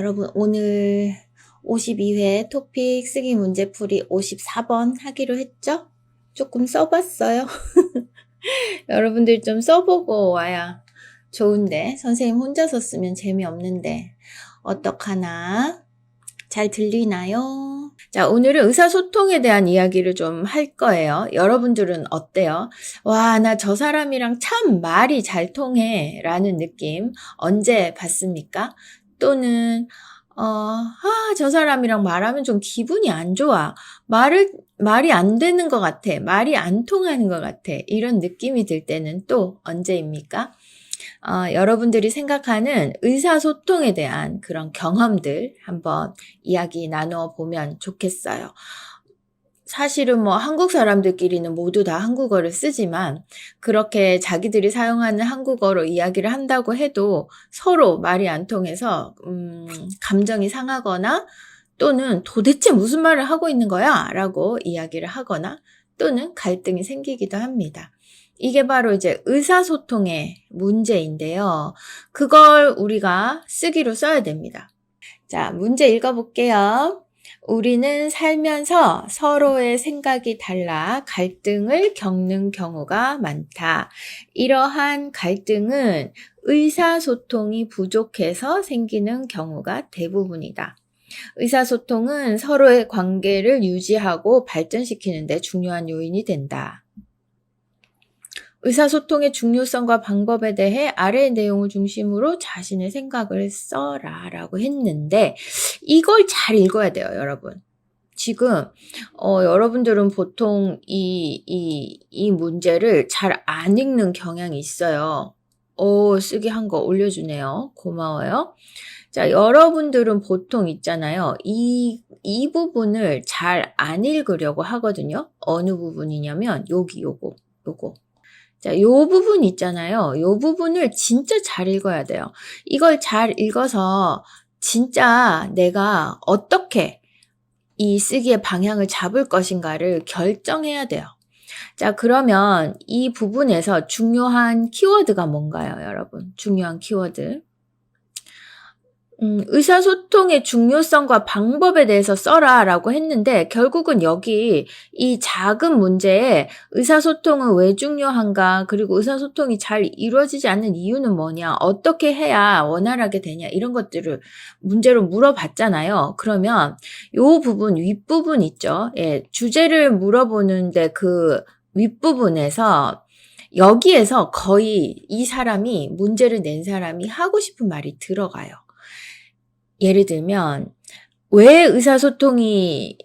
여러분 오늘 52회 토픽 쓰기 문제풀이 54번 하기로 했죠? 조금 써봤어요. 여러분들 좀 써보고 와야 좋은데 선생님 혼자서 쓰면 재미없는데 어떡하나? 잘 들리나요? 자, 오늘은 의사소통에 대한 이야기를 좀 할 거예요. 여러분들은 어때요? 와, 나 저 사람이랑 참 말이 잘 통해 라는 느낌 언제 받습니까? 또는 저 사람이랑 말하면 좀 기분이 안 좋아. 말이 안 되는 것 같아. 말이 안 통하는 것 같아. 이런 느낌이 들 때는 또 언제입니까? 여러분들이 생각하는 의사소통에 대한 그런 경험들 한번 이야기 나눠 보면 좋겠어요. 사실은 한국 사람들끼리는 모두 다 한국어를 쓰지만 그렇게 자기들이 사용하는 한국어로 이야기를 한다고 해도 서로 말이 안 통해서 감정이 상하거나 또는 도대체 무슨 말을 하고 있는 거야? 라고 이야기를 하거나 또는 갈등이 생기기도 합니다. 이게 바로 이제 의사소통의 문제인데요. 그걸 우리가 쓰기로 써야 됩니다. 자, 문제 읽어볼게요. 우리는 살면서 서로의 생각이 달라 갈등을 겪는 경우가 많다. 이러한 갈등은 의사소통이 부족해서 생기는 경우가 대부분이다. 의사소통은 서로의 관계를 유지하고 발전시키는 데 중요한 요인이 된다. 의사소통의 중요성과 방법에 대해 아래의 내용을 중심으로 자신의 생각을 써라 라고 했는데 이걸 잘 읽어야 돼요, 여러분. 지금 여러분들은 보통 이 문제를 잘 안 읽는 경향이 있어요. 쓰기 한 거 올려주네요. 고마워요. 자, 여러분들은 보통 있잖아요. 이 부분을 잘 안 읽으려고 하거든요. 어느 부분이냐면 요거. 자, 요 부분 있잖아요. 요 부분을 진짜 잘 읽어야 돼요. 이걸 잘 읽어서 진짜 내가 어떻게 이 쓰기의 방향을 잡을 것인가를 결정해야 돼요. 자, 그러면 이 부분에서 중요한 키워드가 뭔가요, 여러분? 중요한 키워드. 의사소통의 중요성과 방법에 대해서 써라 라고 했는데 결국은 여기 이 작은 문제에 의사소통은 왜 중요한가, 그리고 의사소통이 잘 이루어지지 않는 이유는 뭐냐, 어떻게 해야 원활하게 되냐, 이런 것들을 문제로 물어봤잖아요. 그러면 요 부분, 윗부분 있죠. 예, 주제를 물어보는데 그 윗부분에서 여기에서 거의 이 사람이, 문제를 낸 사람이 하고 싶은 말이 들어가요. 예를 들면 왜 의사소통이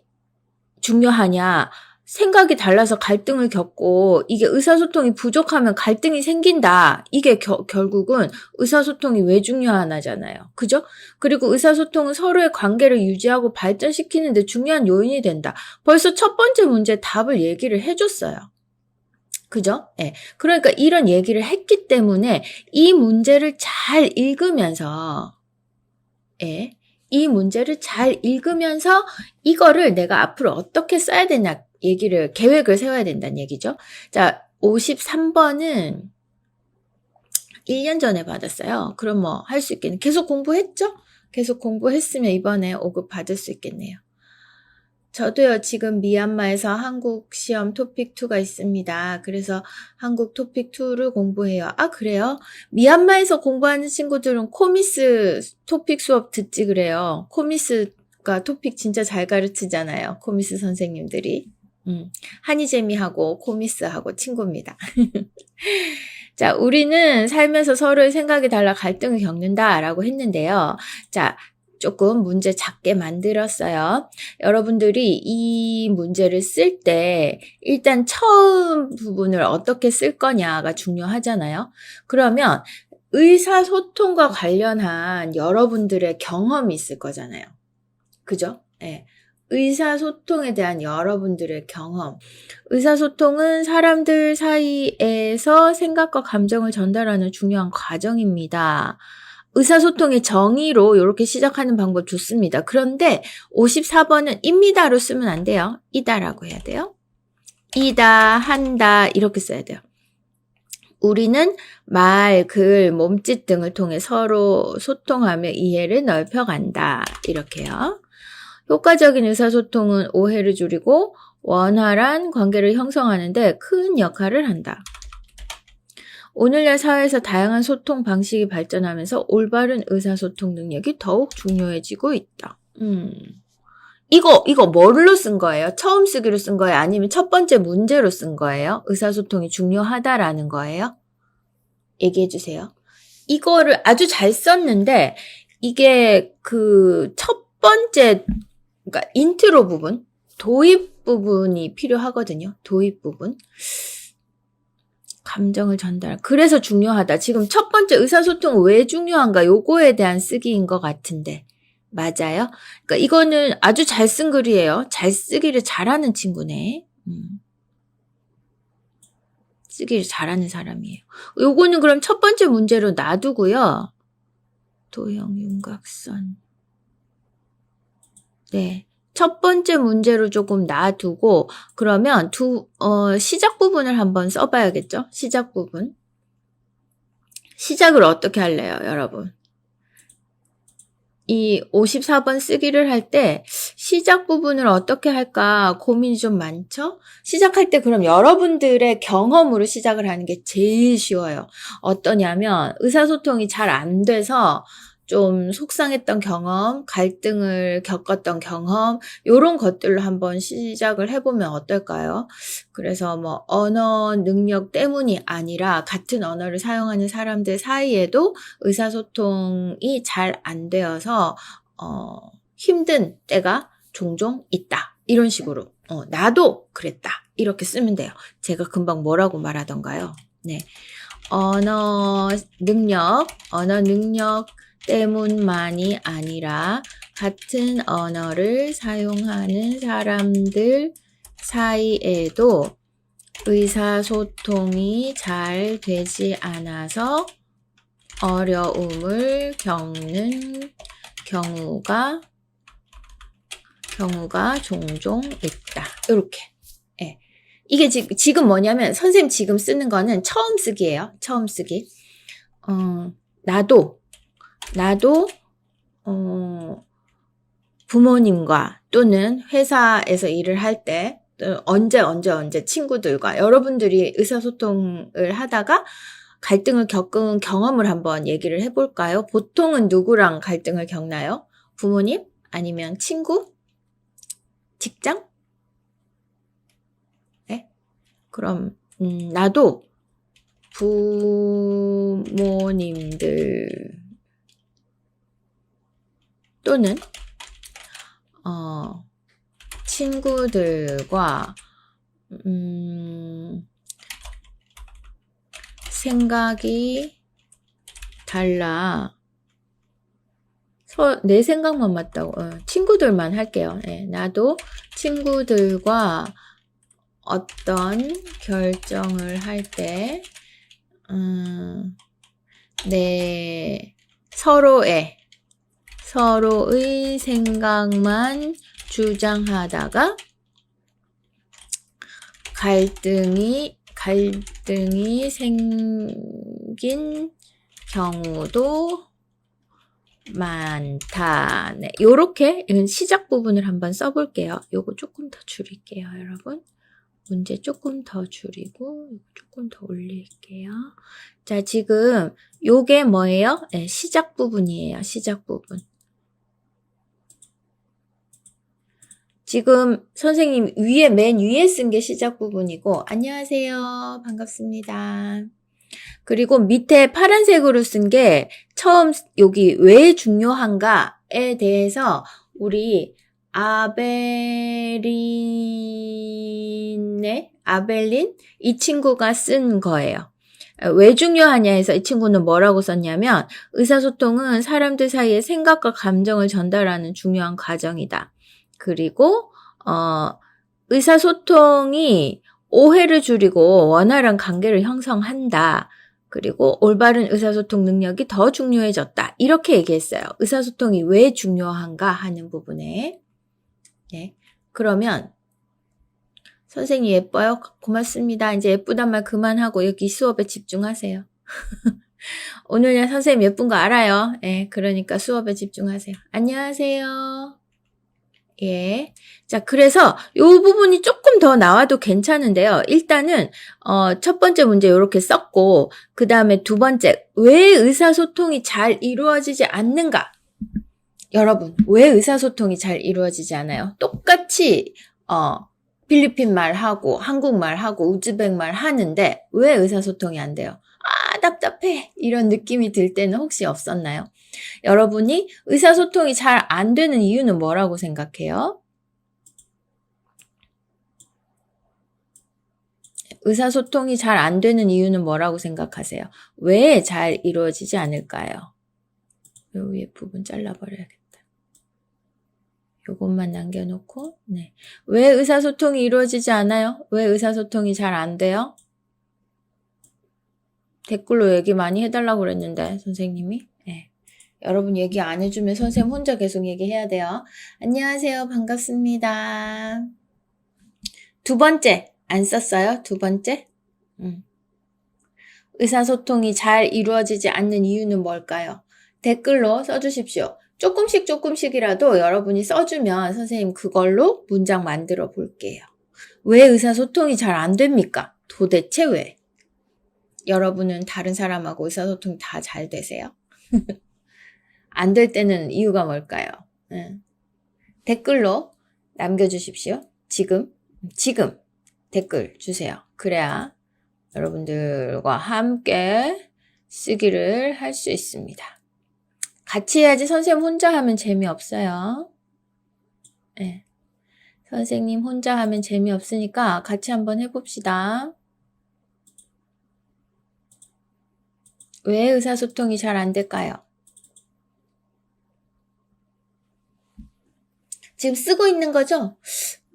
중요하냐, 생각이 달라서 갈등을 겪고 이게 의사소통이 부족하면 갈등이 생긴다. 이게 결국은 의사소통이 왜 중요하냐잖아요. 그죠? 그리고 의사소통은 서로의 관계를 유지하고 발전시키는 데 중요한 요인이 된다. 벌써 첫 번째 문제 답을 얘기를 해줬어요. 그죠? 예. 그러니까 이런 얘기를 했기 때문에 이 문제를 잘 읽으면서 이 문제를 잘 읽으면서 이거를 내가 앞으로 어떻게 써야 되냐 계획을 세워야 된다는 얘기죠. 자, 53번은 1년 전에 받았어요. 그럼 할 수 있겠네. 계속 공부했죠? 계속 공부했으면 이번에 5급 받을 수 있겠네요. 저도요, 지금 미얀마에서 한국 시험 토픽2가 있습니다. 그래서 한국 토픽2를 공부해요. 아, 그래요? 미얀마에서 공부하는 친구들은 코미스 토픽 수업 듣지 그래요. 코미스가 토픽 진짜 잘 가르치잖아요. 코미스 선생님들이. 한이재미하고 코미스하고 친구입니다. 자, 우리는 살면서 서로의 생각이 달라 갈등을 겪는다라고 했는데요. 자, 조금 문제 작게 만들었어요. 여러분들이 이 문제를 쓸 때 일단 처음 부분을 어떻게 쓸 거냐가 중요하잖아요. 그러면 의사소통과 관련한 여러분들의 경험이 있을 거잖아요. 그죠? 네. 의사소통에 대한 여러분들의 경험. 의사소통은 사람들 사이에서 생각과 감정을 전달하는 중요한 과정입니다. 의사소통의 정의로 이렇게 시작하는 방법 좋습니다. 그런데 54번은 입니다로 쓰면 안 돼요. 이다라고 해야 돼요. 이다, 한다 이렇게 써야 돼요. 우리는 말, 글, 몸짓 등을 통해 서로 소통하며 이해를 넓혀간다. 이렇게요. 효과적인 의사소통은 오해를 줄이고 원활한 관계를 형성하는데 큰 역할을 한다. 오늘날 사회에서 다양한 소통 방식이 발전하면서 올바른 의사소통 능력이 더욱 중요해지고 있다. 이거 뭘로 쓴 거예요? 처음 쓰기로 쓴 거예요? 아니면 첫 번째 문제로 쓴 거예요? 의사소통이 중요하다라는 거예요? 얘기해 주세요. 이거를 아주 잘 썼는데 이게 그 첫 번째 그러니까 인트로 부분, 도입 부분이 필요하거든요. 도입 부분. 감정을 전달. 그래서 중요하다. 지금 첫 번째 의사소통은 왜 중요한가? 요거에 대한 쓰기인 것 같은데. 맞아요? 그러니까 이거는 아주 잘 쓴 글이에요. 잘 쓰기를 잘하는 친구네. 쓰기를 잘하는 사람이에요. 요거는 그럼 첫 번째 문제로 놔두고요. 도형 윤곽선. 네. 첫 번째 문제로 조금 놔두고 그러면 시작 부분을 한번 써봐야겠죠? 시작 부분. 시작을 어떻게 할래요, 여러분? 이 54번 쓰기를 할 때 시작 부분을 어떻게 할까 고민이 좀 많죠? 시작할 때 그럼 여러분들의 경험으로 시작을 하는 게 제일 쉬워요. 어떠냐면 의사소통이 잘 안 돼서 좀 속상했던 경험, 갈등을 겪었던 경험 이런 것들로 한번 시작을 해보면 어떨까요? 그래서 뭐 언어 능력 때문이 아니라 같은 언어를 사용하는 사람들 사이에도 의사소통이 잘 안 되어서 힘든 때가 종종 있다. 이런 식으로 나도 그랬다. 이렇게 쓰면 돼요. 제가 금방 뭐라고 말하던가요? 네, 언어 능력 때문만이 아니라 같은 언어를 사용하는 사람들 사이에도 의사소통이 잘 되지 않아서 어려움을 겪는 경우가 종종 있다. 이렇게. 예. 이게 지금 뭐냐면 선생님 지금 쓰는 거는 처음 쓰기예요. 처음 쓰기. 나도 부모님과 또는 회사에서 일을 할 때 언제 친구들과 여러분들이 의사소통을 하다가 갈등을 겪은 경험을 한번 얘기를 해볼까요? 보통은 누구랑 갈등을 겪나요? 부모님? 아니면 친구? 직장? 네? 그럼 나도 부모님들 또는 친구들과 생각이 달라. 내 생각만 맞다고. 친구들만 할게요. 네, 나도 친구들과 어떤 결정을 할 때 서로의 생각만 주장하다가 갈등이 생긴 경우도 많다. 네, 요렇게 시작 부분을 한번 써볼게요. 요거 조금 더 줄일게요, 여러분. 문제 조금 더 줄이고 조금 더 올릴게요. 자, 지금 요게 뭐예요? 네, 시작 부분이에요. 시작 부분. 지금 선생님 맨 위에 쓴 게 시작 부분이고 안녕하세요. 반갑습니다. 그리고 밑에 파란색으로 쓴 게 처음 여기 왜 중요한가에 대해서 우리 아벨린 이 친구가 쓴 거예요. 왜 중요하냐 해서 이 친구는 뭐라고 썼냐면 의사소통은 사람들 사이에 생각과 감정을 전달하는 중요한 과정이다. 그리고 의사소통이 오해를 줄이고 원활한 관계를 형성한다. 그리고 올바른 의사소통 능력이 더 중요해졌다. 이렇게 얘기했어요. 의사소통이 왜 중요한가 하는 부분에. 네. 그러면 선생님 예뻐요? 고맙습니다. 이제 예쁘단 말 그만하고 여기 수업에 집중하세요. 오늘 선생님 예쁜 거 알아요. 예, 그러니까 수업에 집중하세요. 안녕하세요. 예. 자, 그래서 요 부분이 조금 더 나와도 괜찮은데요. 일단은, 첫 번째 문제 요렇게 썼고, 그 다음에 두 번째, 왜 의사소통이 잘 이루어지지 않는가? 여러분, 왜 의사소통이 잘 이루어지지 않아요? 똑같이, 필리핀 말하고, 한국말하고, 우즈벡말 하는데, 왜 의사소통이 안 돼요? 아, 답답해. 이런 느낌이 들 때는 혹시 없었나요? 여러분이 의사소통이 잘 안 되는 이유는 뭐라고 생각해요? 의사소통이 잘 안 되는 이유는 뭐라고 생각하세요? 왜 잘 이루어지지 않을까요? 요 위에 부분 잘라버려야겠다. 요것만 남겨놓고, 네. 왜 의사소통이 이루어지지 않아요? 왜 의사소통이 잘 안 돼요? 댓글로 얘기 많이 해달라고 그랬는데, 선생님이. 네. 여러분 얘기 안 해주면 선생님 혼자 계속 얘기해야 돼요. 안녕하세요. 반갑습니다. 두 번째. 안 썼어요? 두 번째? 의사소통이 잘 이루어지지 않는 이유는 뭘까요? 댓글로 써주십시오. 조금씩이라도 여러분이 써주면 선생님 그걸로 문장 만들어 볼게요. 왜 의사소통이 잘 안 됩니까? 도대체 왜? 여러분은 다른 사람하고 의사소통이 다 잘 되세요? 안 될 때는 이유가 뭘까요? 댓글로 남겨주십시오. 지금 댓글 주세요. 그래야 여러분들과 함께 쓰기를 할 수 있습니다. 같이 해야지 선생님 혼자 하면 재미없어요. 네. 선생님 혼자 하면 재미없으니까 같이 한번 해봅시다. 왜 의사소통이 잘 안 될까요? 지금 쓰고 있는 거죠?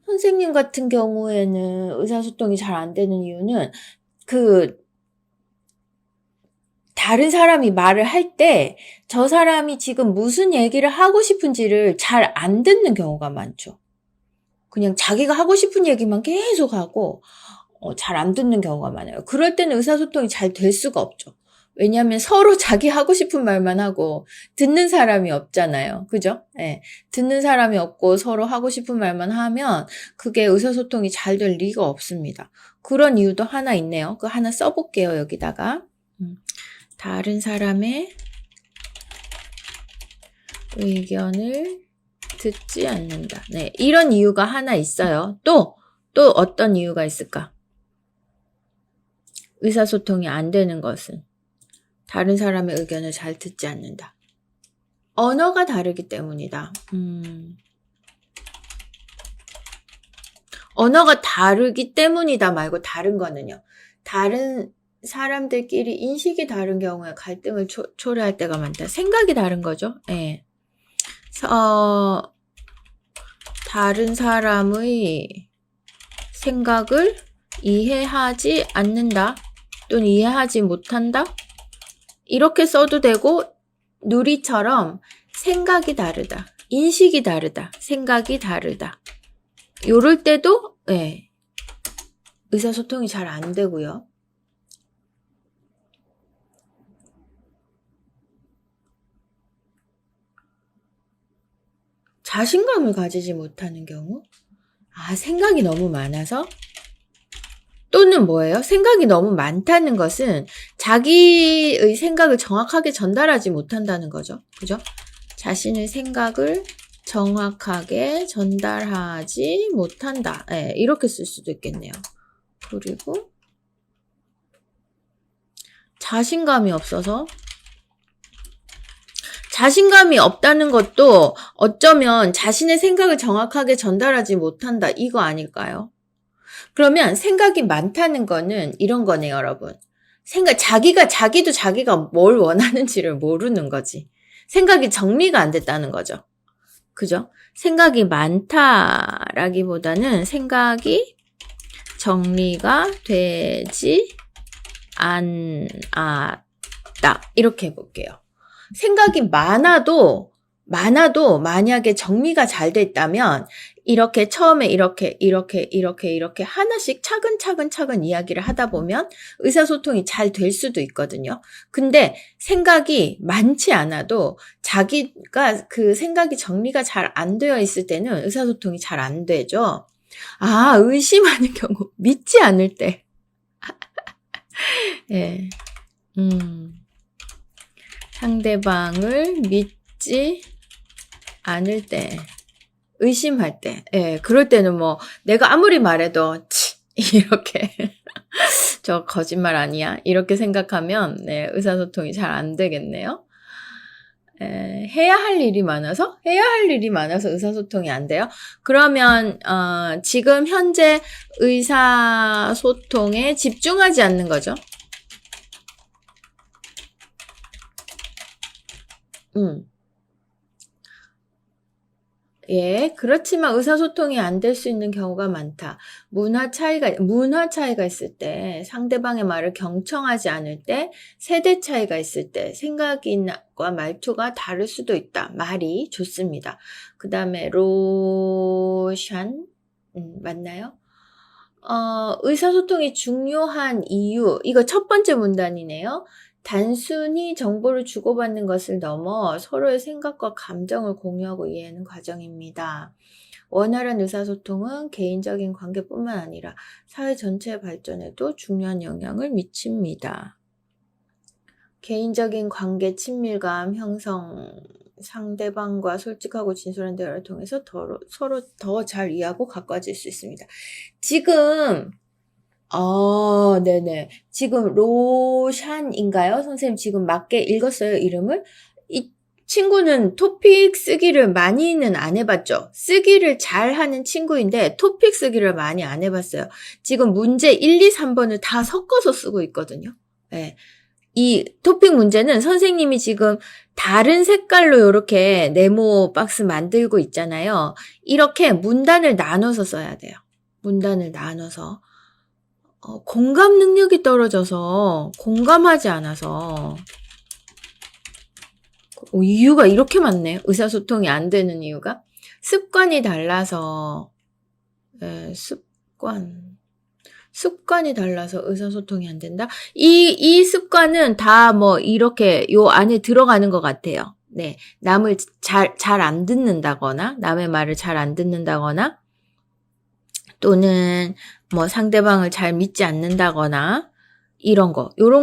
선생님 같은 경우에는 의사소통이 잘 안 되는 이유는 다른 사람이 말을 할 때 저 사람이 지금 무슨 얘기를 하고 싶은지를 잘 안 듣는 경우가 많죠. 그냥 자기가 하고 싶은 얘기만 계속 하고 잘 안 듣는 경우가 많아요. 그럴 때는 의사소통이 잘 될 수가 없죠. 왜냐하면 서로 자기 하고 싶은 말만 하고 듣는 사람이 없잖아요. 그죠? 네. 듣는 사람이 없고 서로 하고 싶은 말만 하면 그게 의사소통이 잘 될 리가 없습니다. 그런 이유도 하나 있네요. 그 하나 써볼게요. 여기다가. 다른 사람의 의견을 듣지 않는다. 네, 이런 이유가 하나 있어요. 또 어떤 이유가 있을까? 의사소통이 안 되는 것은 다른 사람의 의견을 잘 듣지 않는다. 언어가 다르기 때문이다. 언어가 다르기 때문이다 말고 다른 거는요. 다른 사람들끼리 인식이 다른 경우에 갈등을 초래할 때가 많다. 생각이 다른 거죠. 예. 다른 사람의 생각을 이해하지 않는다. 또는 이해하지 못한다. 이렇게 써도 되고 누리처럼 생각이 다르다. 인식이 다르다. 생각이 다르다. 요럴 때도 의사소통이 잘 안 되고요. 자신감을 가지지 못하는 경우? 생각이 너무 많아서? 또는 뭐예요? 생각이 너무 많다는 것은 자기의 생각을 정확하게 전달하지 못한다는 거죠. 그죠? 자신의 생각을 정확하게 전달하지 못한다. 이렇게 쓸 수도 있겠네요. 그리고 자신감이 없어서 자신감이 없다는 것도 어쩌면 자신의 생각을 정확하게 전달하지 못한다. 이거 아닐까요? 그러면 생각이 많다는 거는 이런 거네요, 여러분. 자기도 자기가 뭘 원하는지를 모르는 거지. 생각이 정리가 안 됐다는 거죠. 그죠? 생각이 많다라기보다는 생각이 정리가 되지 않았다. 이렇게 해볼게요. 생각이 많아도 많아도 만약에 정리가 잘 됐다면 이렇게 처음에 이렇게 하나씩 차근차근 이야기를 하다 보면 의사소통이 잘 될 수도 있거든요. 근데 생각이 많지 않아도 자기가 그 생각이 정리가 잘 안 되어 있을 때는 의사소통이 잘 안 되죠. 아, 의심하는 경우, 믿지 않을 때. 예. 상대방을 믿지 않을 때, 의심할 때, 예, 그럴 때는 뭐, 내가 아무리 말해도, 이렇게, 저 거짓말 아니야? 이렇게 생각하면, 네, 의사소통이 잘 안 되겠네요. 해야 할 일이 많아서 의사소통이 안 돼요? 그러면, 지금 현재 의사소통에 집중하지 않는 거죠. 예, 그렇지만 의사소통이 안 될 수 있는 경우가 많다. 문화 차이가 있을 때, 상대방의 말을 경청하지 않을 때, 세대 차이가 있을 때, 생각과 말투가 다를 수도 있다. 말이 좋습니다. 그 다음에, 로샨, 맞나요? 의사소통이 중요한 이유, 이거 첫 번째 문단이네요. 단순히 정보를 주고받는 것을 넘어 서로의 생각과 감정을 공유하고 이해하는 과정입니다. 원활한 의사소통은 개인적인 관계뿐만 아니라 사회 전체의 발전에도 중요한 영향을 미칩니다. 개인적인 관계 친밀감 형성, 상대방과 솔직하고 진솔한 대화를 통해서 서로 더 잘 이해하고 가까워질 수 있습니다. 지금 네네. 지금 로샨인가요? 선생님 지금 맞게 읽었어요, 이름을? 이 친구는 토픽 쓰기를 많이는 안 해봤죠? 쓰기를 잘하는 친구인데 토픽 쓰기를 많이 안 해봤어요. 지금 문제 1, 2, 3번을 다 섞어서 쓰고 있거든요. 네. 이 토픽 문제는 선생님이 지금 다른 색깔로 이렇게 네모 박스 만들고 있잖아요. 이렇게 문단을 나눠서 써야 돼요. 문단을 나눠서. 공감 능력이 떨어져서 공감하지 않아서 이유가 이렇게 많네. 의사소통이 안 되는 이유가 습관이 달라서 습관이 달라서 의사소통이 안 된다. 이 습관은 다 뭐 이렇게 요 안에 들어가는 것 같아요. 네, 남을 잘 안 듣는다거나 남의 말을 잘 안 듣는다거나 또는 뭐 상대방을 잘 믿지 않는다거나 요런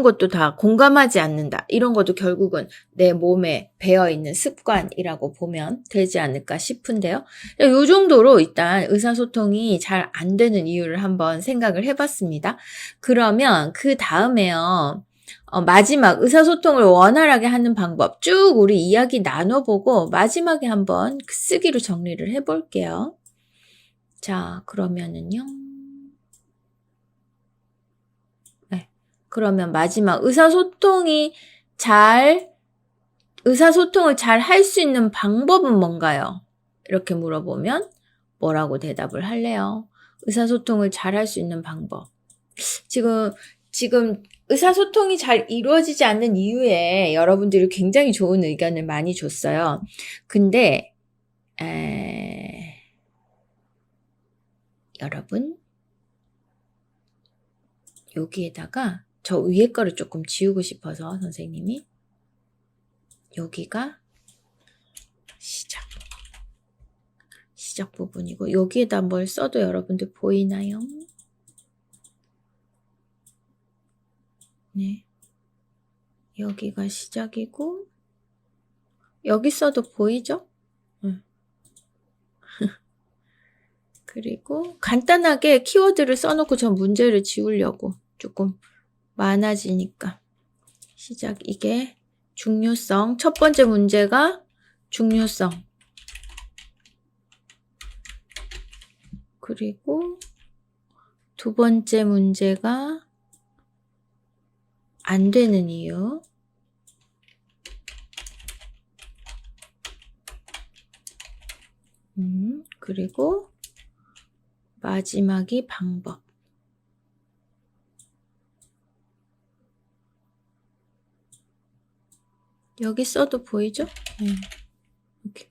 것도 다 공감하지 않는다. 이런 것도 결국은 내 몸에 배어있는 습관이라고 보면 되지 않을까 싶은데요. 요 정도로 일단 의사소통이 잘 안 되는 이유를 한번 생각을 해봤습니다. 그러면 그 다음에요. 마지막 의사소통을 원활하게 하는 방법 쭉 우리 이야기 나눠보고 마지막에 한번 쓰기로 정리를 해볼게요. 자, 그러면은요. 네. 그러면 마지막 의사소통을 잘 할 수 있는 방법은 뭔가요? 이렇게 물어보면 뭐라고 대답을 할래요? 의사소통을 잘 할 수 있는 방법. 지금 의사소통이 잘 이루어지지 않는 이유에 여러분들이 굉장히 좋은 의견을 많이 줬어요. 근데 여러분 여기에다가 저 위에 거를 조금 지우고 싶어서 선생님이 여기가 시작 부분이고 여기에다 뭘 써도 여러분들 보이나요? 네. 여기가 시작이고 여기 써도 보이죠? 그리고 간단하게 키워드를 써놓고 전 문제를 지우려고 조금 많아지니까 시작 이게 중요성 첫 번째 문제가 중요성 그리고 두 번째 문제가 안 되는 이유 그리고 마지막이 방법 여기 써도 보이죠? 이렇게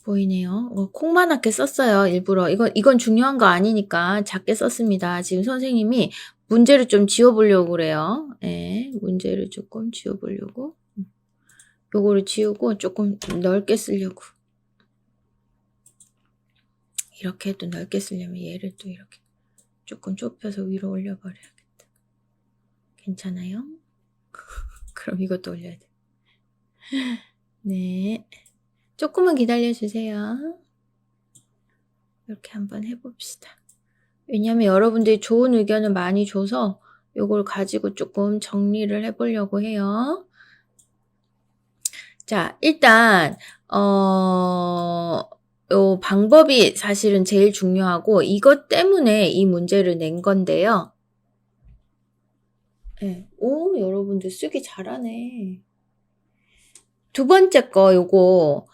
보이네요. 콩만하게 썼어요. 일부러. 이건 중요한 거 아니니까 작게 썼습니다. 지금 선생님이 문제를 좀 지워보려고 그래요. 네, 문제를 조금 지워보려고. 요거를 지우고 조금 넓게 쓰려고. 이렇게 해도 넓게 쓰려면 얘를 또 이렇게 조금 좁혀서 위로 올려버려야겠다. 괜찮아요? 그럼 이것도 올려야 돼. 네. 조금만 기다려주세요. 이렇게 한번 해봅시다. 왜냐면 여러분들이 좋은 의견을 많이 줘서 요걸 가지고 조금 정리를 해보려고 해요. 자, 일단 요 방법이 사실은 제일 중요하고 이것 때문에 이 문제를 낸 건데요. 네. 오, 여러분들 쓰기 잘하네. 두 번째 거 요거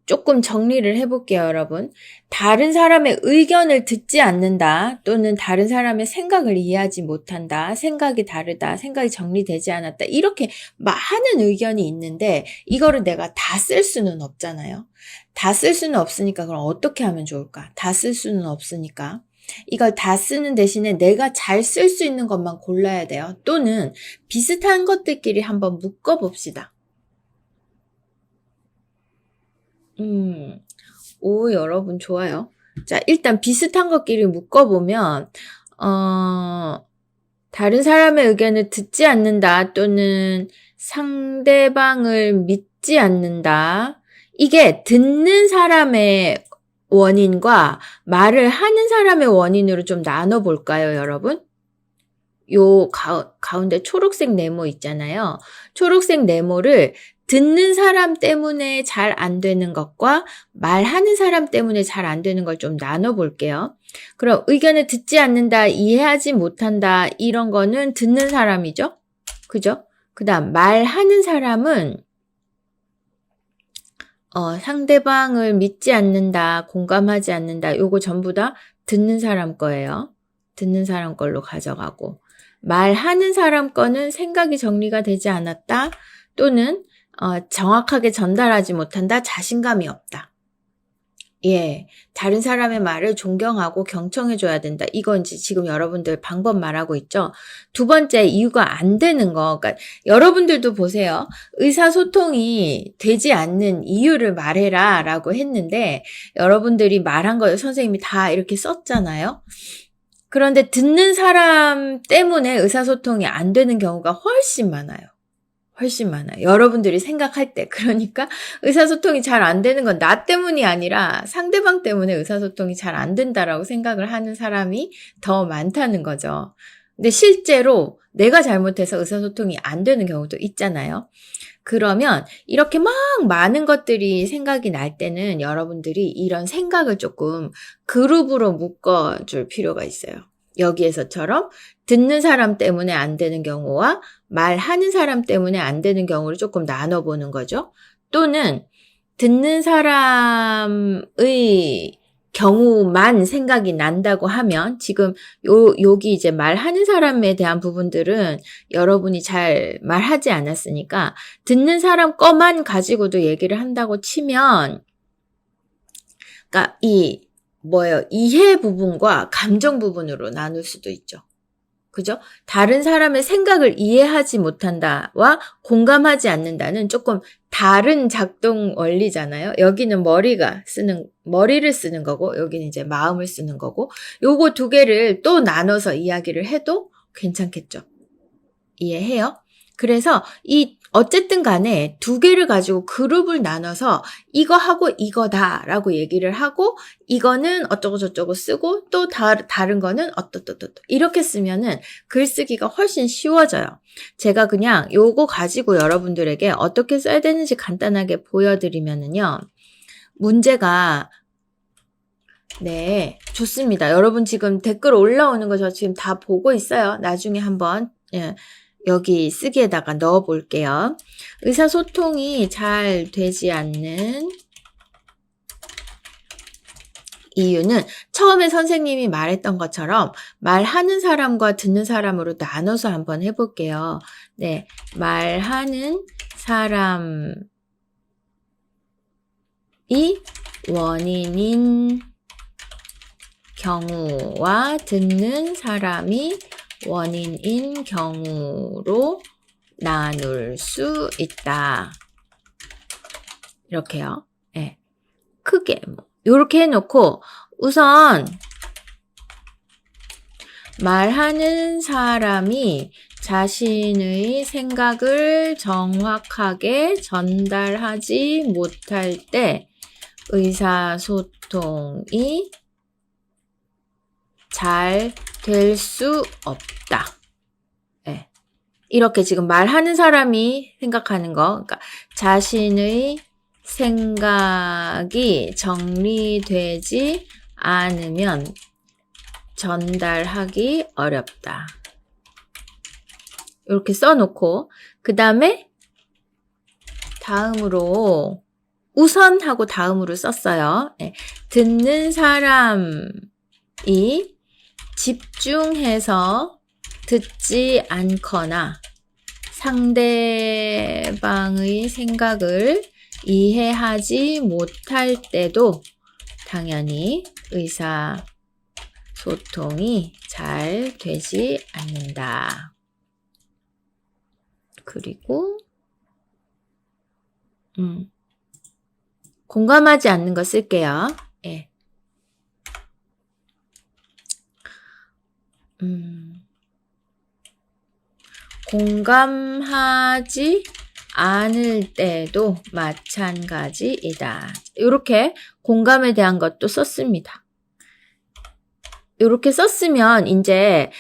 조금 정리를 해볼게요, 여러분. 다른 사람의 의견을 듣지 않는다, 또는 다른 사람의 생각을 이해하지 못한다, 생각이 다르다, 생각이 정리되지 않았다, 이렇게 많은 의견이 있는데 이거를 내가 다 쓸 수는 없잖아요. 다 쓸 수는 없으니까 그럼 어떻게 하면 좋을까? 다 쓸 수는 없으니까 이걸 다 쓰는 대신에 내가 잘 쓸 수 있는 것만 골라야 돼요. 또는 비슷한 것들끼리 한번 묶어봅시다. 오, 여러분 좋아요. 자, 일단 비슷한 것끼리 묶어보면 다른 사람의 의견을 듣지 않는다, 또는 상대방을 믿지 않는다. 이게 듣는 사람의 원인과 말을 하는 사람의 원인으로 좀 나눠볼까요, 여러분? 요 가운데 초록색 네모 있잖아요. 초록색 네모를 듣는 사람 때문에 잘 안 되는 것과 말하는 사람 때문에 잘 안 되는 걸 좀 나눠볼게요. 그럼 의견을 듣지 않는다, 이해하지 못한다, 이런 거는 듣는 사람이죠. 그죠? 그 다음 말하는 사람은 상대방을 믿지 않는다, 공감하지 않는다, 요거 전부 다 듣는 사람 거예요. 듣는 사람 걸로 가져가고, 말하는 사람 거는 생각이 정리가 되지 않았다, 또는 정확하게 전달하지 못한다, 자신감이 없다. 예, 다른 사람의 말을 존경하고 경청해줘야 된다. 이건 지금 여러분들 방법 말하고 있죠. 두 번째, 이유가 안 되는 거. 그러니까 여러분들도 보세요. 의사소통이 되지 않는 이유를 말해라 라고 했는데 여러분들이 말한 거 선생님이 다 이렇게 썼잖아요. 그런데 듣는 사람 때문에 의사소통이 안 되는 경우가 훨씬 많아요. 훨씬 많아요. 여러분들이 생각할 때. 그러니까 의사소통이 잘 안 되는 건 나 때문이 아니라 상대방 때문에 의사소통이 잘 안 된다라고 생각을 하는 사람이 더 많다는 거죠. 근데 실제로 내가 잘못해서 의사소통이 안 되는 경우도 있잖아요. 그러면 이렇게 막 많은 것들이 생각이 날 때는 여러분들이 이런 생각을 조금 그룹으로 묶어줄 필요가 있어요. 여기에서처럼 듣는 사람 때문에 안 되는 경우와 말하는 사람 때문에 안 되는 경우를 조금 나눠보는 거죠. 또는 듣는 사람의 경우만 생각이 난다고 하면 지금 여기 이제 말하는 사람에 대한 부분들은 여러분이 잘 말하지 않았으니까 듣는 사람 거만 가지고도 얘기를 한다고 치면, 그러니까 이해 부분과 감정 부분으로 나눌 수도 있죠. 그죠? 다른 사람의 생각을 이해하지 못한다와 공감하지 않는다는 조금 다른 작동 원리잖아요. 여기는 머리를 쓰는 거고, 여기는 이제 마음을 쓰는 거고, 요거 두 개를 또 나눠서 이야기를 해도 괜찮겠죠? 이해해요? 그래서 어쨌든 간에 두 개를 가지고 그룹을 나눠서 이거 하고 이거다라고 얘기를 하고, 이거는 어쩌고 저쩌고 쓰고 또 다른 거는 어떠떠떠 이렇게 쓰면은 글쓰기가 훨씬 쉬워져요. 제가 그냥 요거 가지고 여러분들에게 어떻게 써야 되는지 간단하게 보여드리면은요. 문제가 네, 좋습니다. 여러분 지금 댓글 올라오는 거 저 지금 다 보고 있어요. 나중에 한번 여기 쓰기에다가 넣어 볼게요. 의사소통이 잘 되지 않는 이유는 처음에 선생님이 말했던 것처럼 말하는 사람과 듣는 사람으로 나눠서 한번 해볼게요. 네, 말하는 사람과 원인인 경우와 듣는 사람이 원인인 경우로 나눌 수 있다. 이렇게요. 네. 크게 이렇게 해놓고 우선 말하는 사람이 자신의 생각을 정확하게 전달하지 못할 때 의사소통이 잘 될 수 없다. 네. 이렇게 지금 말하는 사람이 생각하는 거, 그러니까 자신의 생각이 정리되지 않으면 전달하기 어렵다. 이렇게 써놓고 그 다음에 다음으로 우선 하고 다음으로 썼어요. 네. 듣는 사람이 집중해서 듣지 않거나 상대방의 생각을 이해하지 못할 때도 당연히 의사소통이 잘 되지 않는다. 그리고 공감하지 않는 거 쓸게요. 예. 공감하지 않을 때도 마찬가지이다. 이렇게 공감에 대한 것도 썼습니다. 이렇게 썼으면 이제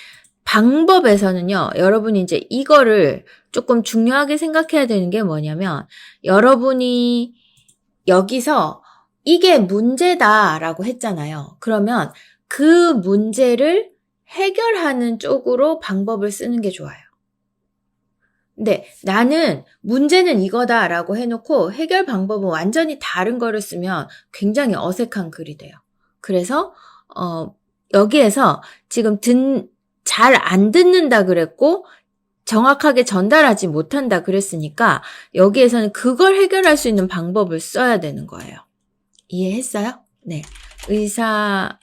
방법에서는요, 여러분이 이제 이거를 조금 중요하게 생각해야 되는 게 뭐냐면, 여러분이 여기서 이게 문제다라고 했잖아요. 그러면 그 문제를 해결하는 쪽으로 방법을 쓰는 게 좋아요. 근데 나는 문제는 이거다라고 해놓고 해결 방법은 완전히 다른 거를 쓰면 굉장히 어색한 글이 돼요. 그래서 여기에서 지금 잘 안 듣는다 그랬고 정확하게 전달하지 못한다 그랬으니까 여기에서는 그걸 해결할 수 있는 방법을 써야 되는 거예요. 이해했어요? 네. 의사소통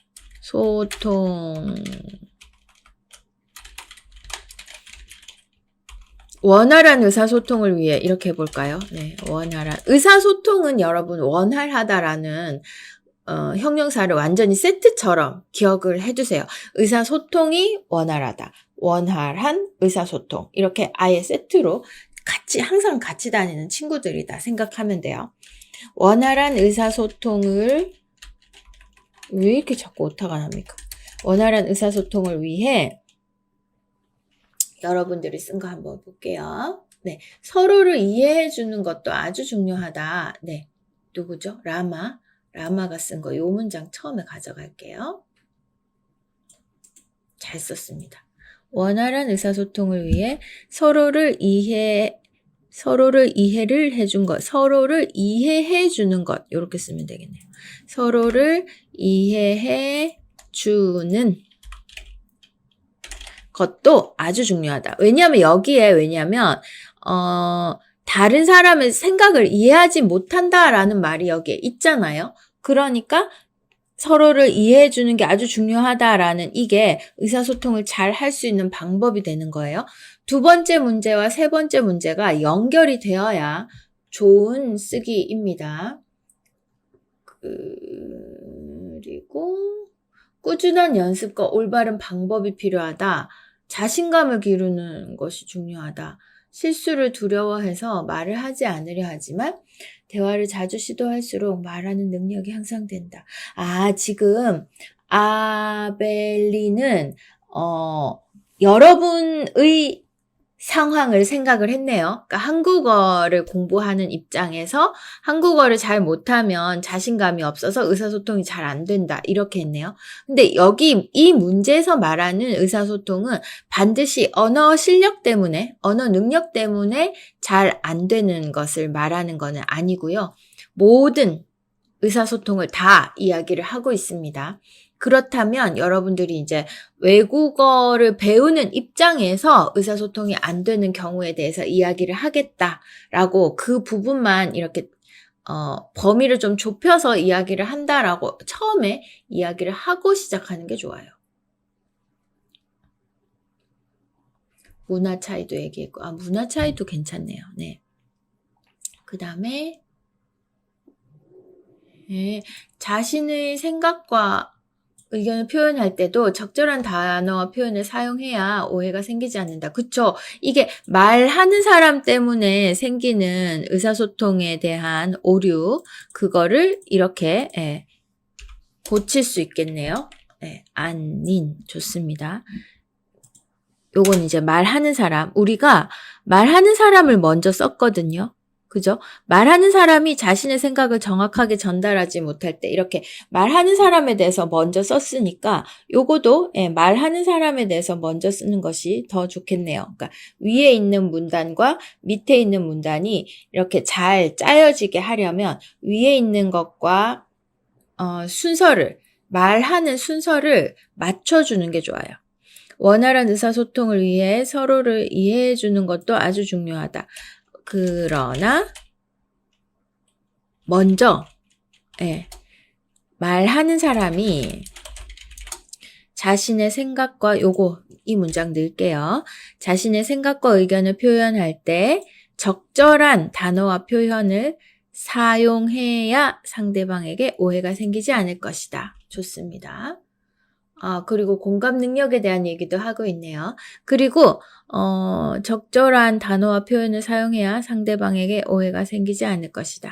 원활한 의사소통을 위해 이렇게 해볼까요? 네, 원활한 의사소통은 여러분 원활하다라는 형용사를 완전히 세트처럼 기억을 해두세요. 의사소통이 원활하다, 원활한 의사소통 이렇게 아예 세트로 항상 같이 다니는 친구들이다 생각하면 돼요. 원활한 의사소통을 왜 이렇게 자꾸 오타가 납니까? 원활한 의사소통을 위해 여러분들이 쓴 거 한번 볼게요. 네, 서로를 이해해 주는 것도 아주 중요하다. 네, 누구죠? 라마가 쓴 거, 요 문장 처음에 가져갈게요. 잘 썼습니다. 원활한 의사소통을 위해 서로를 이해를 해준 것, 서로를 이해해 주는 것, 이렇게 쓰면 되겠네요. 서로를 이해해 주는 것도 아주 중요하다. 왜냐면 다른 사람의 생각을 이해하지 못한다라는 말이 여기에 있잖아요. 그러니까 서로를 이해해 주는 게 아주 중요하다라는 이게 의사소통을 잘 할 수 있는 방법이 되는 거예요. 두 번째 문제와 세 번째 문제가 연결이 되어야 좋은 쓰기입니다. 그리고 꾸준한 연습과 올바른 방법이 필요하다. 자신감을 기르는 것이 중요하다. 실수를 두려워해서 말을 하지 않으려 하지만 대화를 자주 시도할수록 말하는 능력이 향상된다. 지금 아벨리는 여러분의 상황을 생각을 했네요. 그러니까 한국어를 공부하는 입장에서 한국어를 잘 못하면 자신감이 없어서 의사소통이 잘 안 된다. 이렇게 했네요. 근데 여기 이 문제에서 말하는 의사소통은 반드시 언어 실력 때문에, 언어 능력 때문에 잘 안 되는 것을 말하는 것은 아니고요. 모든 의사소통을 다 이야기를 하고 있습니다. 그렇다면 여러분들이 이제 외국어를 배우는 입장에서 의사소통이 안 되는 경우에 대해서 이야기를 하겠다라고 그 부분만 이렇게 범위를 좀 좁혀서 이야기를 한다라고 처음에 이야기를 하고 시작하는 게 좋아요. 문화 차이도 얘기했고, 문화 차이도 괜찮네요. 네. 그 다음에, 네, 자신의 생각과 의견을 표현할 때도 적절한 단어와 표현을 사용해야 오해가 생기지 않는다. 그쵸? 이게 말하는 사람 때문에 생기는 의사소통에 대한 오류, 그거를 이렇게, 고칠 수 있겠네요. 좋습니다. 요건 이제 말하는 사람, 우리가 말하는 사람을 먼저 썼거든요. 그죠? 말하는 사람이 자신의 생각을 정확하게 전달하지 못할 때 이렇게 말하는 사람에 대해서 먼저 썼으니까 요거도 말하는 사람에 대해서 먼저 쓰는 것이 더 좋겠네요. 그러니까 위에 있는 문단과 밑에 있는 문단이 이렇게 잘 짜여지게 하려면 위에 있는 것과 말하는 순서를 맞춰주는 게 좋아요. 원활한 의사소통을 위해 서로를 이해해 주는 것도 아주 중요하다. 그러나 먼저 말하는 사람이 자신의 생각과 이 문장 넣을게요. 자신의 생각과 의견을 표현할 때 적절한 단어와 표현을 사용해야 상대방에게 오해가 생기지 않을 것이다. 좋습니다. 그리고 공감 능력에 대한 얘기도 하고 있네요. 그리고 적절한 단어와 표현을 사용해야 상대방에게 오해가 생기지 않을 것이다.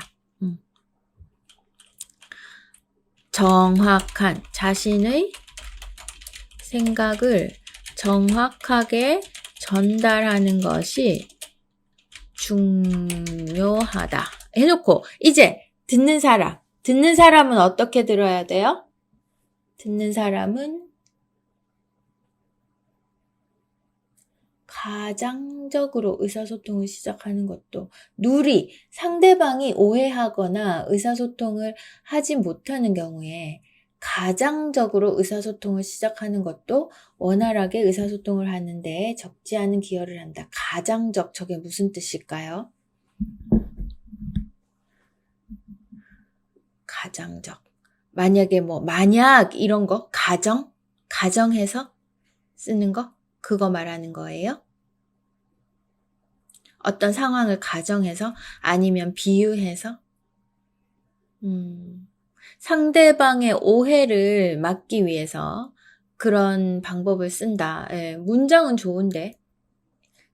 정확한 자신의 생각을 정확하게 전달하는 것이 중요하다. 해놓고 이제 듣는 사람은 어떻게 들어야 돼요? 듣는 사람은 가장적으로 의사소통을 시작하는 것도 상대방이 오해하거나 의사소통을 하지 못하는 경우에 가장적으로 의사소통을 시작하는 것도 원활하게 의사소통을 하는데 적지 않은 기여를 한다. 가장적, 저게 무슨 뜻일까요? 가장적. 만약에 만약 이런 거, 가정해서 쓰는 거, 그거 말하는 거예요? 어떤 상황을 가정해서 아니면 비유해서 상대방의 오해를 막기 위해서 그런 방법을 쓴다. 문장은 좋은데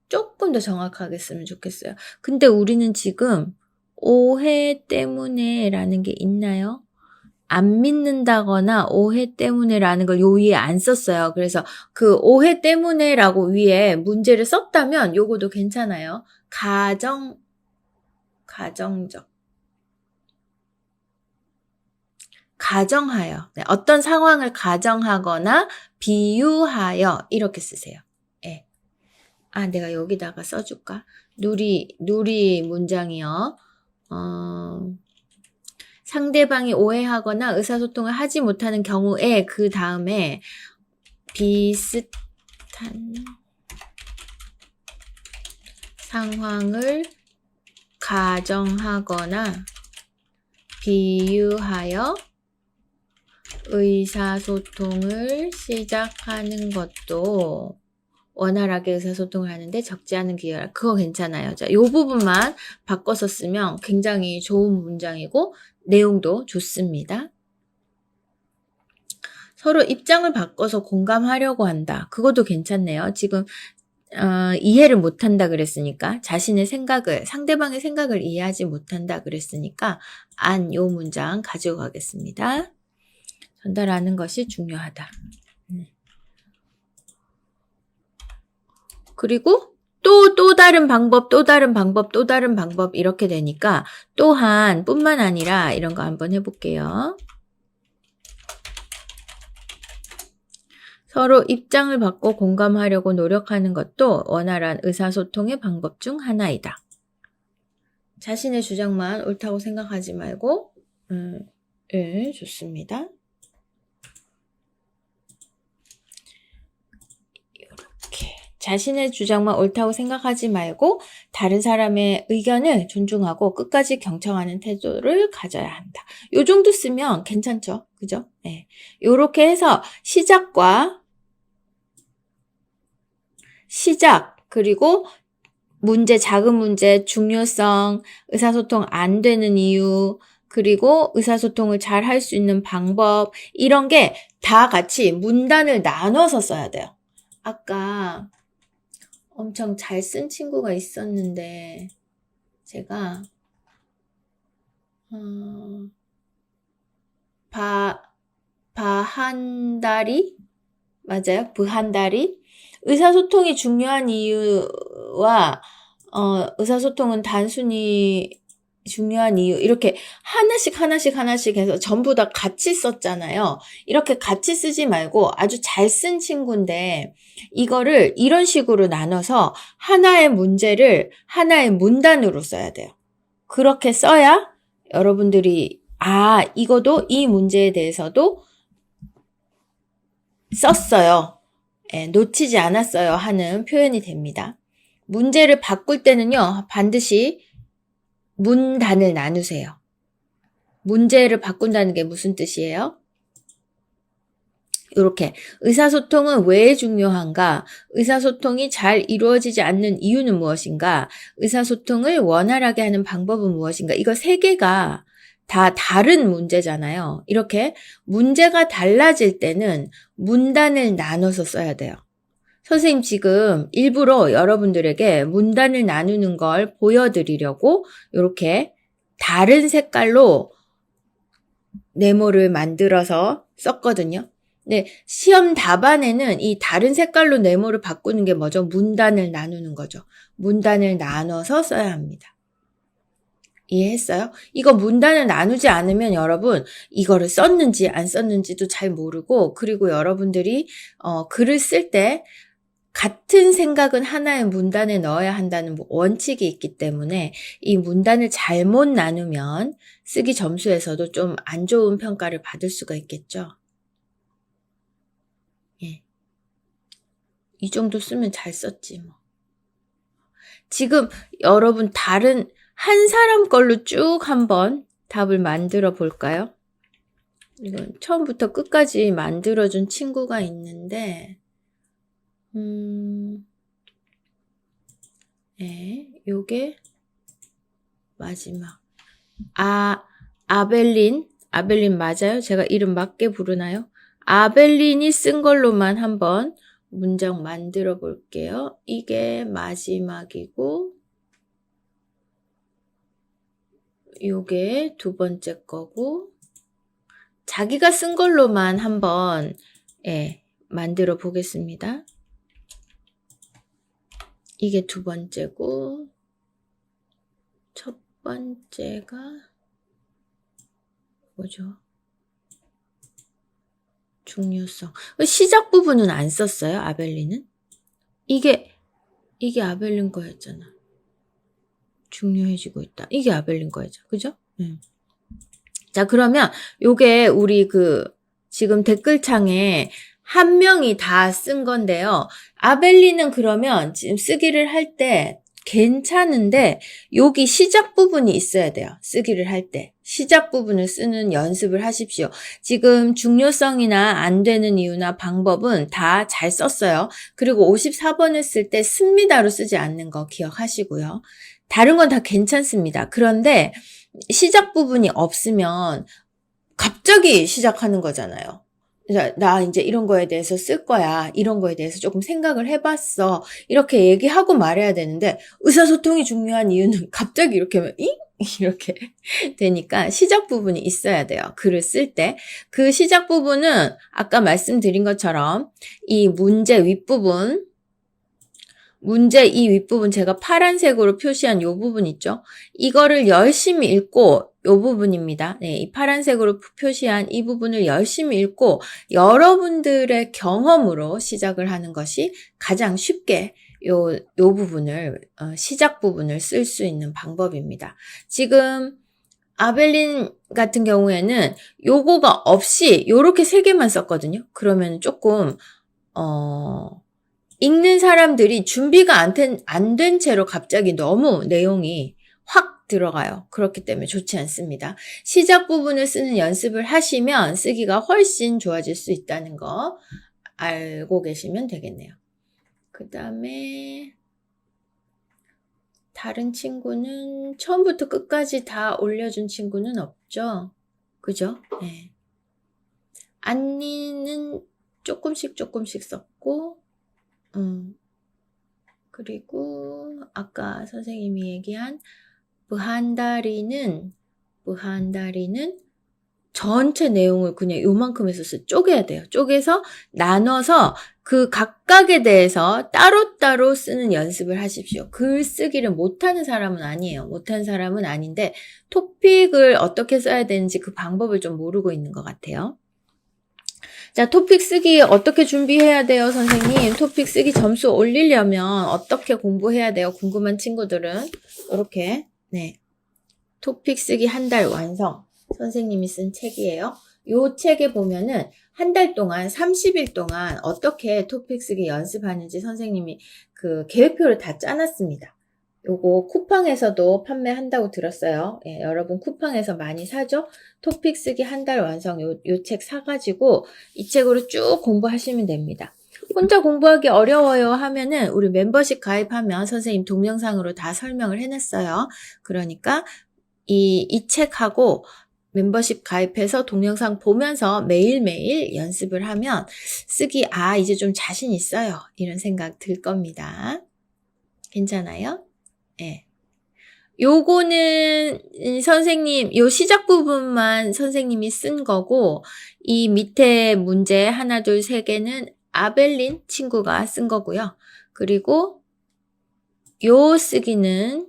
조금 더 정확하게 쓰면 좋겠어요. 근데 우리는 지금 오해 때문에 라는 게 있나요? 안 믿는다거나 오해 때문에라는 걸 요 위에 안 썼어요. 그래서 그 오해 때문에라고 위에 문제를 썼다면 요거도 괜찮아요. 가정적. 가정하여. 네, 어떤 상황을 가정하거나 비유하여 이렇게 쓰세요. 내가 여기다가 써줄까? 누리 문장이요. 상대방이 오해하거나 의사소통을 하지 못하는 경우에 그 다음에 비슷한 상황을 가정하거나 비유하여 의사소통을 시작하는 것도 원활하게 의사소통을 하는데 적지 않은 기여라. 그거 괜찮아요. 자, 요 부분만 바꿔서 쓰면 굉장히 좋은 문장이고 내용도 좋습니다. 서로 입장을 바꿔서 공감하려고 한다. 그것도 괜찮네요. 지금 이해를 못한다 그랬으니까 상대방의 생각을 이해하지 못한다 그랬으니까 요 문장 가지고 가겠습니다. 전달하는 것이 중요하다. 그리고 또 다른 방법 이렇게 되니까 또한 뿐만 아니라 이런 거 한번 해볼게요. 서로 입장을 바꿔 공감하려고 노력하는 것도 원활한 의사소통의 방법 중 하나이다. 자신의 주장만 옳다고 생각하지 말고 좋습니다. 이렇게 자신의 주장만 옳다고 생각하지 말고 다른 사람의 의견을 존중하고 끝까지 경청하는 태도를 가져야 한다. 요 정도 쓰면 괜찮죠? 그죠? 네. 요렇게 해서 시작, 그리고 문제, 작은 문제, 중요성, 의사소통 안 되는 이유, 그리고 의사소통을 잘 할 수 있는 방법, 이런 게 다 같이 문단을 나눠서 써야 돼요. 아까 엄청 잘 쓴 친구가 있었는데 제가 바한다리? 맞아요? 부한다리? 의사소통이 중요한 이유와 의사소통은 단순히 중요한 이유, 이렇게 하나씩 해서 전부 다 같이 썼잖아요. 이렇게 같이 쓰지 말고 아주 잘 쓴 친구인데 이거를 이런 식으로 나눠서 하나의 문제를 하나의 문단으로 써야 돼요. 그렇게 써야 여러분들이 이거도 이 문제에 대해서도 썼어요. 놓치지 않았어요 하는 표현이 됩니다. 문제를 바꿀 때는요, 반드시 문단을 나누세요. 문제를 바꾼다는 게 무슨 뜻이에요? 이렇게 의사소통은 왜 중요한가? 의사소통이 잘 이루어지지 않는 이유는 무엇인가? 의사소통을 원활하게 하는 방법은 무엇인가? 이거 세 개가 다 다른 문제잖아요. 이렇게 문제가 달라질 때는 문단을 나눠서 써야 돼요. 선생님 지금 일부러 여러분들에게 문단을 나누는 걸 보여드리려고 이렇게 다른 색깔로 네모를 만들어서 썼거든요. 네, 시험 답안에는 이 다른 색깔로 네모를 바꾸는 게 뭐죠? 문단을 나누는 거죠. 문단을 나눠서 써야 합니다. 이해했어요? 이거 문단을 나누지 않으면 여러분 이거를 썼는지 안 썼는지도 잘 모르고, 그리고 여러분들이 글을 쓸 때 같은 생각은 하나의 문단에 넣어야 한다는 원칙이 있기 때문에 이 문단을 잘못 나누면 쓰기 점수에서도 좀 안 좋은 평가를 받을 수가 있겠죠. 예. 이 정도 쓰면 잘 썼지 뭐. 지금 여러분 다른 한 사람 걸로 쭉 한번 답을 만들어 볼까요? 이건 처음부터 끝까지 만들어준 친구가 있는데 네, 요게 마지막. 아벨린 맞아요? 제가 이름 맞게 부르나요? 아벨린이 쓴 걸로만 한번 문장 만들어 볼게요. 이게 마지막이고 요게 두 번째 거고, 자기가 쓴 걸로만 한번 만들어 보겠습니다. 이게 두 번째고 첫 번째가 뭐죠? 중요성. 시작 부분은 안 썼어요, 아벨린은? 이게 아벨린 거였잖아. 중요해지고 있다. 이게 아벨린 거였죠. 그죠? 자, 그러면 요게 우리 지금 댓글창에 한 명이 다 쓴 건데요. 아벨린은 그러면 지금 쓰기를 할 때 괜찮은데 여기 시작 부분이 있어야 돼요. 쓰기를 할 때. 시작 부분을 쓰는 연습을 하십시오. 지금 중요성이나 안 되는 이유나 방법은 다 잘 썼어요. 그리고 54번을 쓸 때 씁니다로 쓰지 않는 거 기억하시고요. 다른 건 다 괜찮습니다. 그런데 시작 부분이 없으면 갑자기 시작하는 거잖아요. 나 이제 이런 거에 대해서 쓸 거야. 이런 거에 대해서 조금 생각을 해봤어. 이렇게 얘기하고 말해야 되는데 의사소통이 중요한 이유는 갑자기 이렇게 하면 이렇게 되니까 시작 부분이 있어야 돼요. 글을 쓸 때. 그 시작 부분은 아까 말씀드린 것처럼 이 문제 윗부분, 문제 이 윗부분 제가 파란색으로 표시한 요 부분 있죠? 이거를 열심히 읽고 요 부분입니다. 네, 이 파란색으로 표시한 이 부분을 열심히 읽고 여러분들의 경험으로 시작을 하는 것이 가장 쉽게 요 부분을 시작 부분을 쓸 수 있는 방법입니다. 지금 아벨린 같은 경우에는 요거가 없이 요렇게 3개만 썼거든요. 그러면 조금 읽는 사람들이 준비가 안 된 채로 갑자기 너무 내용이 확 들어가요. 그렇기 때문에 좋지 않습니다. 시작 부분을 쓰는 연습을 하시면 쓰기가 훨씬 좋아질 수 있다는 거 알고 계시면 되겠네요. 그 다음에 다른 친구는 처음부터 끝까지 다 올려준 친구는 없죠. 그죠? 네. 안니는 조금씩 썼고, 그리고 아까 선생님이 얘기한 부한다리는 전체 내용을 그냥 요만큼에서 쪼개야 돼요. 쪼개서 나눠서 그 각각에 대해서 따로따로 쓰는 연습을 하십시오. 글 쓰기를 못하는 사람은 아니에요. 못하는 사람은 아닌데 토픽을 어떻게 써야 되는지 그 방법을 좀 모르고 있는 것 같아요. 자, 토픽 쓰기 어떻게 준비해야 돼요, 선생님? 토픽 쓰기 점수 올리려면 어떻게 공부해야 돼요? 궁금한 친구들은 이렇게 네, 토픽 쓰기 한 달 완성. 선생님이 쓴 책이에요. 요 책에 보면은 한 달 동안 30일 동안 어떻게 토픽 쓰기 연습하는지 선생님이 그 계획표를 다 짜놨습니다. 요거 쿠팡에서도 판매한다고 들었어요. 예, 여러분 쿠팡에서 많이 사죠? 토픽 쓰기 한 달 완성 요 책 사가지고 이 책으로 쭉 공부하시면 됩니다. 혼자 공부하기 어려워요 하면은 우리 멤버십 가입하면 선생님 동영상으로 다 설명을 해놨어요. 그러니까 이 책하고 멤버십 가입해서 동영상 보면서 매일매일 연습을 하면 쓰기 이제 좀 자신 있어요. 이런 생각 들 겁니다. 괜찮아요? 예. 요거는 선생님 요 시작 부분만 선생님이 쓴 거고 이 밑에 문제 하나 둘 세 개는 아벨린 친구가 쓴 거고요. 그리고 요 쓰기는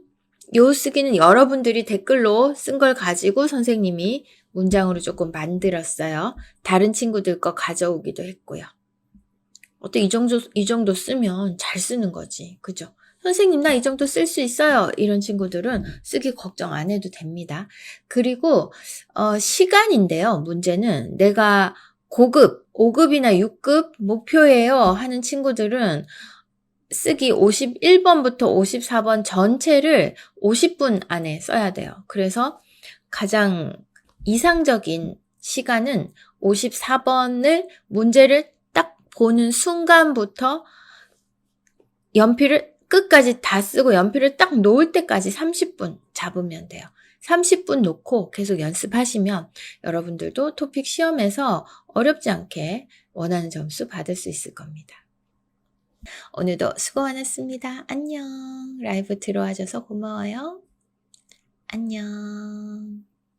여러분들이 댓글로 쓴 걸 가지고 선생님이 문장으로 조금 만들었어요. 다른 친구들 거 가져오기도 했고요. 어때 이 정도 쓰면 잘 쓰는 거지. 그죠? 선생님 나 이 정도 쓸 수 있어요. 이런 친구들은 쓰기 걱정 안 해도 됩니다. 그리고 시간인데요. 문제는 내가 고급, 5급이나 6급 목표예요 하는 친구들은 쓰기 51번부터 54번 전체를 50분 안에 써야 돼요. 그래서 가장 이상적인 시간은 54번을 문제를 딱 보는 순간부터 연필을 끝까지 다 쓰고 연필을 딱 놓을 때까지 30분 잡으면 돼요. 30분 놓고 계속 연습하시면 여러분들도 토픽 시험에서 어렵지 않게 원하는 점수 받을 수 있을 겁니다. 오늘도 수고 많았습니다. 안녕. 라이브 들어와줘서 고마워요. 안녕.